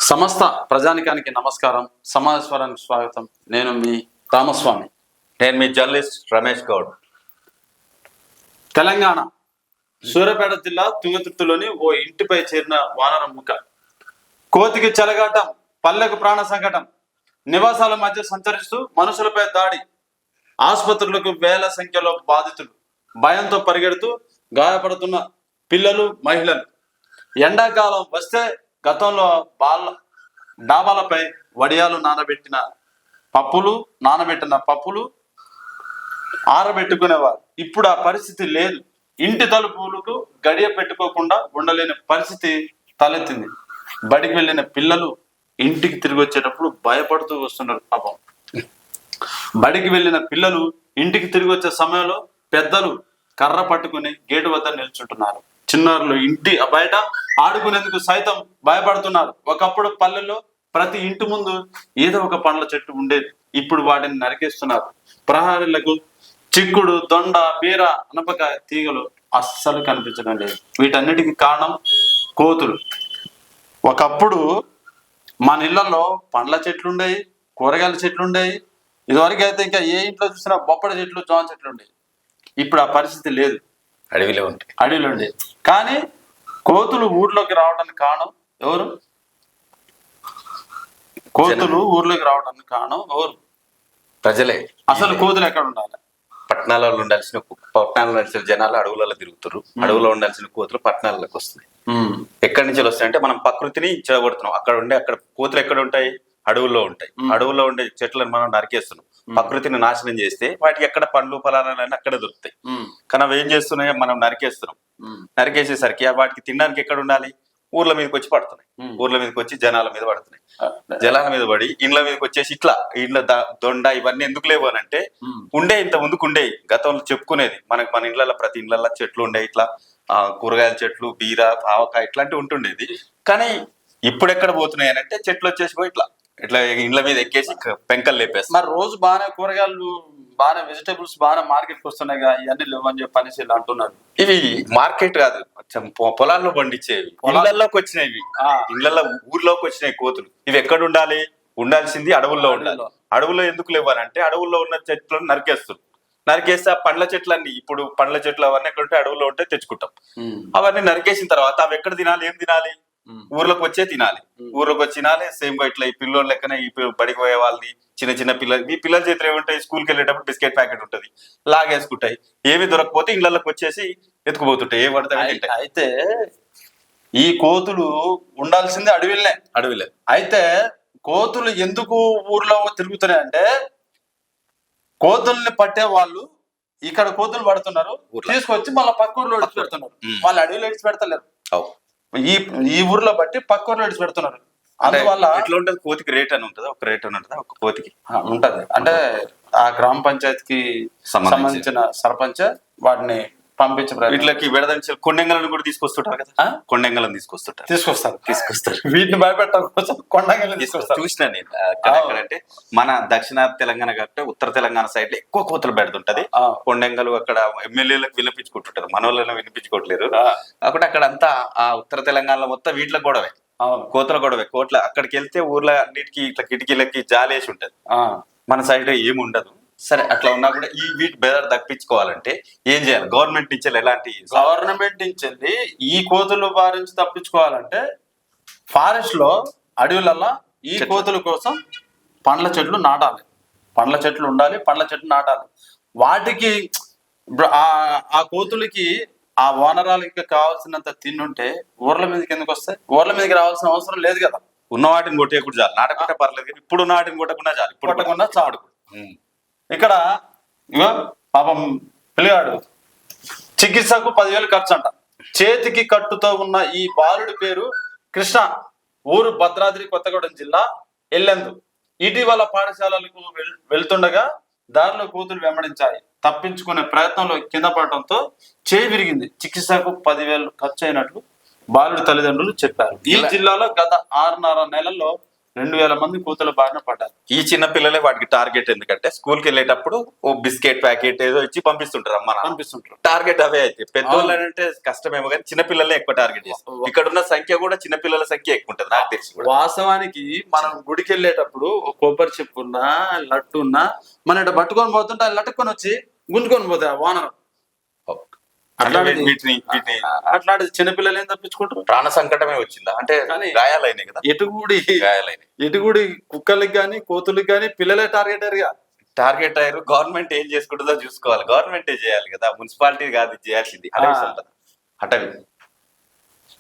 సమస్త ప్రజానికానికి నమస్కారం. సమాజస్వరానికి స్వాగతం. నేను మీ రామస్వామి. నేను మీ జర్నలిస్ట్ రమేష్ గౌడ్. తెలంగాణ సూర్యాపేట జిల్లా తుంగతుర్తిలోని ఓ ఇంటిపై చేరిన వానరం ముఖ. కోతికి చెలగాటం, పల్లెకు ప్రాణ సంకటం. నివాసాల మధ్య సంచరిస్తూ మనుషులపై దాడి. ఆసుపత్రులకు వేల సంఖ్యలో బాధితులు. భయంతో పరిగెడుతూ గాయపడుతున్న పిల్లలు, మహిళలు. ఎండాకాలం వస్తే గతంలో డాబాలపై వడియాలు నానబెట్టిన పప్పులు ఆరబెట్టుకునేవారు. ఇప్పుడు ఆ పరిస్థితి లేదు. ఇంటి తలుపులకు గడియ పెట్టుకోకుండా ఉండలేని పరిస్థితి తలెత్తింది. బడికి వెళ్ళిన పిల్లలు ఇంటికి తిరిగి వచ్చేటప్పుడు భయపడుతూ వస్తున్నారు. పాపం, బడికి వెళ్ళిన పిల్లలు ఇంటికి తిరిగి వచ్చే సమయంలో పెద్దలు కర్ర పట్టుకుని గేటు వద్ద నిల్చుంటున్నారు. చిన్నారులు ఇంటి బయట ఆడుకునేందుకు సైతం భయపడుతున్నారు. ఒకప్పుడు పల్లెల్లో ప్రతి ఇంటి ముందు ఏదో ఒక పండ్ల చెట్టు ఉండేది. ఇప్పుడు వాటిని నరికేస్తున్నారు. ప్రహారీలకు చిక్కుడు, దొండ, బీర, అనపకాయ తీగలు అస్సలు కనిపించడం లేదు. వీటన్నిటికీ కారణం కోతులు. ఒకప్పుడు మన ఇళ్లలో పండ్ల చెట్లు ఉండేవి, కూరగాయల చెట్లు ఉండేవి. ఇదివరకు అయితే ఇంకా ఏ ఇంట్లో చూసినా బొప్పడి చెట్లు, జామ చెట్లు ఉండేవి. ఇప్పుడు ఆ పరిస్థితి లేదు. అడవిలో ఉండేది. కానీ కోతులు ఊర్లోకి రావడానికి కారణం ఎవరు? ఊర్లోకి రావడానికి కారణం ఎవరు? ప్రజలే. అసలు కోతులు ఎక్కడ ఉండాలి? పట్టణాలలో ఉండాల్సిన జనాలు అడవులలో తిరుగుతారు. అడవులో ఉండాల్సిన కోతులు పట్టణాలకు వస్తున్నాయి. ఎక్కడి నుంచి వస్తాయంటే మనం ప్రకృతిని చెడగొడుతున్నాం. అక్కడ కోతులు ఎక్కడ ఉంటాయి? అడవుల్లో ఉంటాయి. అడవుల్లో ఉండే చెట్లను మనం నరికేస్తున్నాం. ప్రకృతిని నాశనం చేస్తే వాటికి ఎక్కడ పండ్లు ఫలాలన్నీ అక్కడే దొరుకుతాయి. కానీ అవి ఏం చేస్తున్నాయో మనం నరికేస్తున్నాం. నరికేసేసరికి వాటికి తినడానికి ఎక్కడ ఉండాలి? ఊర్ల మీదకి వచ్చి పడుతున్నాయి. ఊర్ల మీదకి వచ్చి జనాల మీద పడుతున్నాయి. జనాల మీద పడి ఇండ్ల మీదకి వచ్చేసి ఇట్లా ఇండ్ల దొండ ఇవన్నీ ఎందుకు లేవు అని అంటే ఇంత ముందుకు ఉండేవి. గతంలో చెప్పుకునేది మన ఇండ్లలో ప్రతి ఇండ్లలో చెట్లు ఉండేవి. ఇట్లా కూరగాయల చెట్లు, బీర, ఆవకాయ ఇట్లాంటివి ఉంటుండేది. కానీ ఇప్పుడు ఎక్కడ పోతున్నాయి అని అంటే చెట్లు వచ్చేసి పోయి ఇట్లా ఇండ్ల మీద ఎక్కేసి పెంకలు లేపేస్తారు. మరి రోజు బాగానే కూరగాయలు, బాగానే వెజిటేబుల్స్ బాగానే మార్కెట్కి వస్తున్నాయి కదా, ఇవన్నీ లేవని చెప్పనేసి ఇలా అంటున్నారు. ఇవి మార్కెట్ కాదు, పొలాల్లో పండించేవి, ఇళ్లలోకి వచ్చినాయి. ఇళ్లలో ఊర్లోకి వచ్చినాయి కోతులు. ఇవి ఎక్కడ ఉండాలి? ఉండాల్సింది అడవుల్లో ఉండాలి. అడవుల్లో ఎందుకు లేవనంటే అడవుల్లో ఉన్న చెట్లను నరికేస్తే ఆ పండ్ల చెట్లన్నీ, ఇప్పుడు పండ్ల చెట్లు అవన్నీ ఎక్కడుంటే అడవుల్లో ఉంటే తెచ్చుకుంటాం. అవన్నీ నరికేసిన తర్వాత అవి ఎక్కడ తినాలి? ఏం తినాలి? ఊర్లోకి వచ్చే తినాలి. ఊర్లోకి వచ్చి తినాలి. సేమ్ గా ఇట్లా ఈ పిల్లలు లెక్కనే ఈ బడికి పోయే వాళ్ళని, చిన్న పిల్లలు, ఈ పిల్లల చేతులు ఏముంటాయి? స్కూల్కి వెళ్ళేటప్పుడు బిస్కెట్ ప్యాకెట్ ఉంటుంది, లాగేసుకుంటాయి. ఏమి దొరకపోతే ఇళ్లలోకి వచ్చేసి ఎత్తుకుపోతుంటాయి. ఏ పడతాయి. అయితే ఈ కోతులు ఉండాల్సింది అడవిలే. అయితే కోతులు ఎందుకు ఊర్లో తిరుగుతున్నాయి అంటే, కోతుల్ని పట్టే వాళ్ళు ఇక్కడ కోతులు పడుతున్నారు, తీసుకొచ్చి మళ్ళీ పక్క ఊర్లో విడిచి పెడుతున్నారు. వాళ్ళు అడవిలో విడిచి పెడతలేరు. ఈ ఊర్లో బట్టి పక్క ఊర్లో విడిచి పెడుతున్నారు. అందువల్ల ఎట్లా ఉంటది? కోతికి రేట్ అని ఉంటుందా? ఒక రేట్ అని ఉంటుందా? ఒక కోతికి ఉంటది. అంటే ఆ గ్రామ పంచాయతీకి సంబంధించిన సర్పంచ్ వాటిని పంపించే వీటికి విడదంచి కొండెంగలను కూడా తీసుకొస్తుంటారు కదా. కొండెంగలను తీసుకొస్తారు. వీటిని భయపెట్టడం కోసం కొండెంగలను తీసుకొస్తారు. చూసిన నేను ఎక్కడంటే మన దక్షిణ తెలంగాణ కంటే ఉత్తర తెలంగాణ సైడ్ లో ఎక్కువ కోతలు పెడుతుంటది. కొండెంగలు అక్కడ ఎమ్మెల్యేలకు వినిపించుకుంటుంటారు, మన వాళ్ళని వినిపించుకోవట్లేరు. కాకుండా అక్కడ అంతా ఆ ఉత్తర తెలంగాణలో మొత్తం వీటిలో గొడవే, కోతల గొడవే. అక్కడికి వెళ్తే ఊర్లో అన్నిటికీ ఇట్లా కిటికీలకి జాలేసి ఉంటది. మన సైడ్ ఏమి ఉండదు. సరే, అట్లా ఉన్నా కూడా ఈ వీటి బెదర్ తప్పించుకోవాలంటే ఏం చేయాలి? గవర్నమెంట్ నుంచి ఈ కోతుల బారి నుంచి తప్పించుకోవాలంటే ఫారెస్ట్ లో, అడవులలో ఈ కోతుల కోసం పండ్ల చెట్లు నాటాలి. పండ్ల చెట్లు ఉండాలి, పండ్ల చెట్లు నాటాలి. వాటికి ఆ కోతులకి, ఆ వానరాలకి కావాల్సినంత తిండుంటే ఊర్ల మీదకి ఎందుకు వస్తాయి? ఊర్ల మీదకి రావాల్సిన అవసరం లేదు కదా. ఉన్న వాటిని కొట్టేయకుండా చాలు, నాటకుంటే పర్లేదు. కానీ ఇప్పుడు ఉన్న వాటిని కొట్టకుండా చాలు. కొట్టకుండా చాలు. ఇక్కడ పాపం పిల్లగాడు చికిత్సకు 10,000 ఖర్చు అంట. చేతికి కట్టుతో ఉన్న ఈ బాలుడి పేరు కృష్ణ. ఊరు భద్రాద్రి కొత్తగూడెం జిల్లా ఎల్లెందు. ఇటీవల పాఠశాలలకు వెళ్తుండగా దారిలో కోతులు వెంబడించాయి. తప్పించుకునే ప్రయత్నంలో కింద పడటంతో చేయి విరిగింది. చికిత్సకు 10,000 ఖర్చు అయినట్లు బాలుడి తల్లిదండ్రులు చెప్పారు. ఈ జిల్లాలో గత 6.5 నెలల్లో 2,000 మంది కోతుల బారిన పడ్డారు. ఈ చిన్న పిల్లలే వాటికి టార్గెట్, ఎందుకంటే స్కూల్ కి వెళ్ళేటప్పుడు ఓ బిస్కెట్ ప్యాకెట్ ఏదో ఇచ్చి పంపిస్తుంటారు అమ్మ నాన్న. పంపిస్తుంటారు. టార్గెట్ అవే అయితే పెద్దోళ్ళు అంటే కష్టమేమో కానీ చిన్న పిల్లలే ఎక్కువ టార్గెట్ చేస్తారు. ఇక్కడ ఉన్న సంఖ్య కూడా చిన్న పిల్లల సంఖ్య ఎక్కువ ఉంటుంది నాకు తెలిసి కూడా. వాస్తవానికి మనం గుడికి వెళ్ళేటప్పుడు ఒక కొబ్బరి చెప్పు ఉన్నా లట్టు ఉన్నా మన ఇట్లా పట్టుకొని పోతుంటే అది లట్టుకొని వచ్చి గుంజుకొని పోతాయి వానరం. అట్లాంటిది అట్లాంటిది చిన్నపిల్లలు ఏం తప్పించుకుంటారు. ప్రాణ సంకటమే వచ్చిందా అంటే కానీ గాయాలైనాయి కదా, గాయాలైనాయి. ఎటుగుడి కుక్కలకి గాని కోతులకి గాని పిల్లలే టార్గెట్ అయ్యారుగా. టార్గెట్ అయ్యారు. గవర్నమెంట్ ఏం చేసుకుంటుందో చూసుకోవాలి. గవర్నమెంటే చేయాలి కదా, మున్సిపాలిటీ కాదు చేయాల్సింది. అటవీ సంపద, అటవీ